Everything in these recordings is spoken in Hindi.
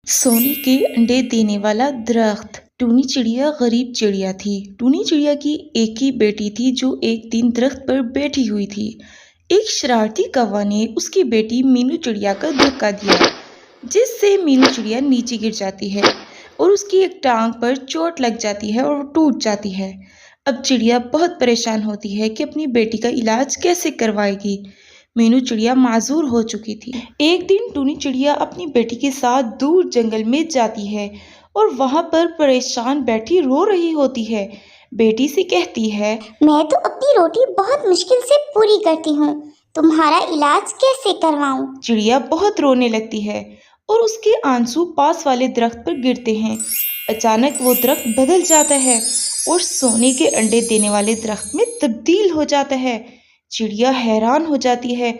सोने के अंडे देने वाला दरख्त। टूनी चिड़िया गरीब चिड़िया थी। टूनी चिड़िया की एक ही बेटी थी जो एक दिन दरख्त पर बैठी हुई थी। एक शरारती कौवा ने उसकी बेटी मीनू चिड़िया को धक्का दिया, जिससे मीनू चिड़िया नीचे गिर जाती है और उसकी एक टांग पर चोट लग जाती है और वो टूट जाती है। अब चिड़िया बहुत परेशान होती है कि अपनी बेटी का इलाज कैसे करवाएगी। मीनू चिड़िया माजूर हो चुकी थी। एक दिन टूनी चिड़िया अपनी बेटी के साथ दूर जंगल में जाती है और वहां पर परेशान बैठी रो रही होती है। बेटी से कहती है, मैं तो अपनी रोटी बहुत मुश्किल से पूरी करती हूँ, तुम्हारा इलाज कैसे करवाऊँ? चिड़िया बहुत रोने लगती है और उसके आंसू पास वाले दरख्त पर गिरते हैं। अचानक वो दरख्त बदल जाता है और सोने के अंडे देने वाले दरख्त में तब्दील हो जाता है। चिड़िया हैरान हो जाती है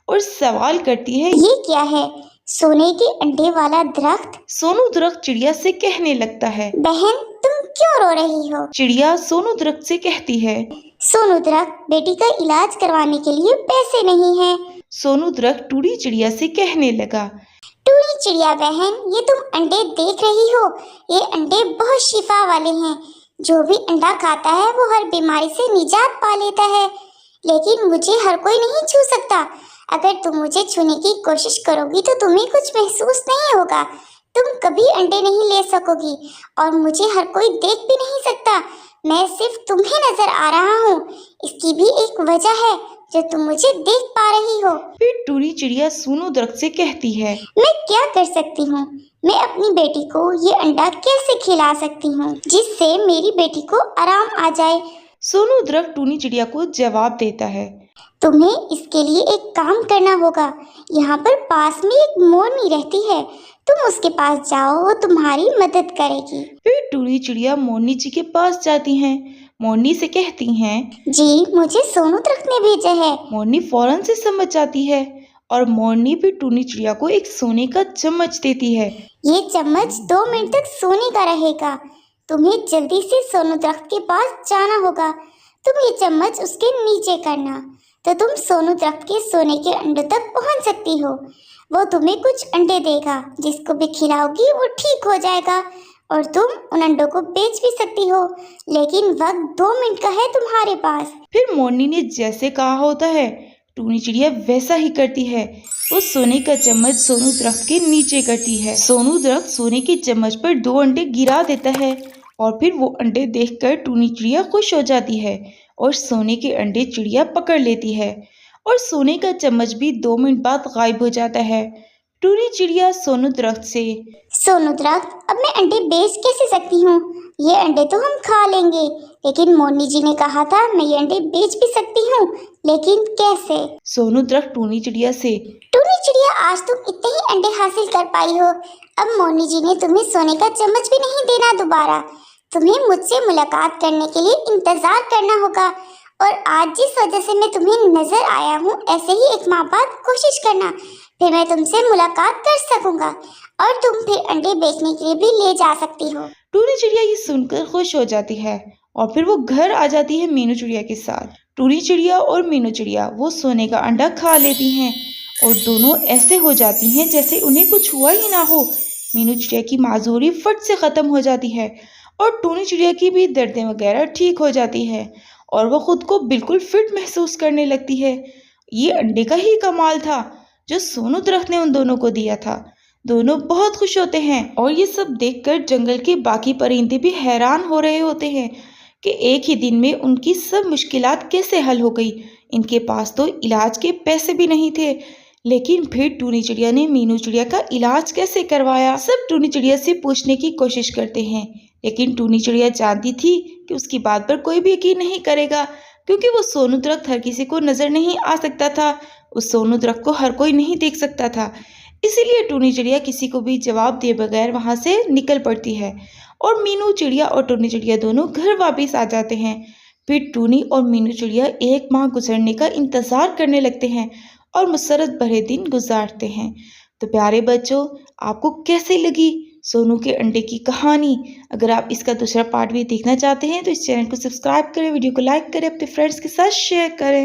और सवाल करती है, ये क्या है? सोने के अंडे वाला दरख्त? सोनू दरख्त चिड़िया से कहने लगता है। बहन, तुम क्यों रो रही हो? चिड़िया सोनू दरख्त से कहती है, सोनू दरख्त, बेटी का इलाज करवाने के लिए पैसे नहीं है। सोनू दरख्त टूनी चिड़िया से कहने लगा, टूनी चिड़िया बहन, ये तुम अंडे देख रही हो? ये अंडे बहुत शिफा वाले हैं। जो भी अंडा खाता है वो हर बीमारी से निजात पा लेता है। लेकिन मुझे हर कोई नहीं छू सकता। अगर तुम मुझे छूने की कोशिश करोगी तो तुम्हें कुछ महसूस नहीं होगा। तुम कभी अंडे नहीं ले सकोगी और मुझे हर कोई देख भी नहीं सकता। मैं सिर्फ तुम्हें नजर आ रहा हूँ। इसकी भी एक वजह है जो तुम मुझे देख पा रही हो। फिर टूनी चिड़िया सोनू दरख्त से कहती है, मैं क्या कर सकती हूँ? मैं अपनी बेटी को ये अंडा कैसे खिला सकती हूँ जिससे मेरी बेटी को आराम आ जाए? सोनू दरख्त टूनी चिड़िया को जवाब देता है, तुम्हें इसके लिए एक काम करना होगा। यहाँ पर पास में एक मोरनी रहती है, तुम उसके पास जाओ, वो तुम्हारी मदद करेगी। फिर टूनी चिड़िया मोरनी जी के पास जाती हैं। मोरनी से कहती हैं, जी, मुझे सोनू दरख्त ने भेजा है। मोरनी फौरन से समझ जाती है और मोरनी फिर टूनी चिड़िया को एक सोने का चम्मच देती है। ये चम्मच 2 मिनट तक सोने का रहेगा। तुम्हें जल्दी से सोनू दरख्त के पास जाना होगा। तुम ये चम्मच उसके नीचे करना तो तुम सोनू दरख्त के सोने के अंडों तक पहुंच सकती हो। वो तुम्हें कुछ अंडे देगा, जिसको भी खिलाओगी वो ठीक हो जाएगा और तुम उन अंडों को बेच भी सकती हो। लेकिन वक्त 2 मिनट का है तुम्हारे पास। फिर मोरनी ने जैसे कहा होता है, टूनी चिड़िया वैसा ही करती है। वो सोने का चम्मच सोनू दरख्त के नीचे करती है। सोनू दरख्त सोने के चम्मच पर 2 अंडे गिरा देता है और फिर वो अंडे देखकर टूनी चिड़िया खुश हो जाती है और सोने के अंडे चिड़िया पकड़ लेती है और सोने का चम्मच भी 2 मिनट बाद गायब हो जाता है। टूनी चिड़िया सोनू दरख्त से, सोनू दरख्त, अब मैं अंडे बेच कैसे सकती हूँ? ये अंडे तो हम खा लेंगे, लेकिन मोरनी जी ने कहा था मैं ये अंडे बेच भी सकती हूँ, लेकिन कैसे? सोनू दरख्त टूनी चिड़िया से, टूनी चिड़िया, आज तुम इतने ही अंडे हासिल कर पाई हो। अब मोरनी जी ने तुम्हें सोने का चम्मच भी नहीं देना दोबारा। तुम्हें मुझसे मुलाकात करने के लिए इंतजार करना होगा और आज जिस वजह से मैं तुम्हें नजर आया हूँ, ऐसे ही एक माह बाद कोशिश करना, फिर मैं तुमसे मुलाकात कर सकूंगा और तुम फिर अंडे बेचने के लिए भी ले जा सकती हो। टूनी चिड़िया ये सुनकर खुश हो जाती है और फिर वो घर आ जाती है मीनू चिड़िया के साथ। टूनी चिड़िया और मीनू चिड़िया वो सोने का अंडा खा लेती हैं और दोनों ऐसे हो जाती हैं जैसे उन्हें कुछ हुआ ही ना हो। मीनू चिड़िया की माजूरी फट से खत्म हो जाती है और टूनी चिड़िया की भी दर्दें वगैरह ठीक हो जाती है और वो खुद को बिल्कुल फिट महसूस करने लगती है। ये अंडे का ही कमाल था जो सोनू दरख्त ने उन दोनों को दिया था। दोनों बहुत खुश होते हैं और ये सब देखकर जंगल के बाकी परिंदे भी हैरान हो रहे होते हैं कि एक ही दिन में उनकी सब मुश्किलात कैसे हल हो गई। इनके पास तो इलाज के पैसे भी नहीं थे, लेकिन फिर टूनी चिड़िया ने मीनू चिड़िया का इलाज कैसे करवाया। सब टूनी चिड़िया से पूछने की कोशिश करते हैं, लेकिन टूनी चिड़िया जानती थी कि उसकी बात पर कोई भी यकीन नहीं करेगा, क्योंकि वो सोनू दरख्त हर किसी को नजर नहीं आ सकता था। उस सोनू दरख्त को हर कोई नहीं देख सकता था। इसीलिए टूनी चिड़िया किसी को भी जवाब दिए बगैर वहां से निकल पड़ती है और मीनू चिड़िया और टूनी चिड़िया दोनों घर वापस आ जाते हैं। फिर टूनी और मीनू चिड़िया एक माह गुजरने का इंतजार करने लगते हैं और मुसरत भरे दिन गुजारते हैं। तो प्यारे बच्चों, आपको कैसी लगी सोनू के अंडे की कहानी? अगर आप इसका दूसरा पार्ट भी देखना चाहते हैं तो इस चैनल को सब्सक्राइब करें, वीडियो को लाइक करें, अपने फ्रेंड्स के साथ शेयर करें।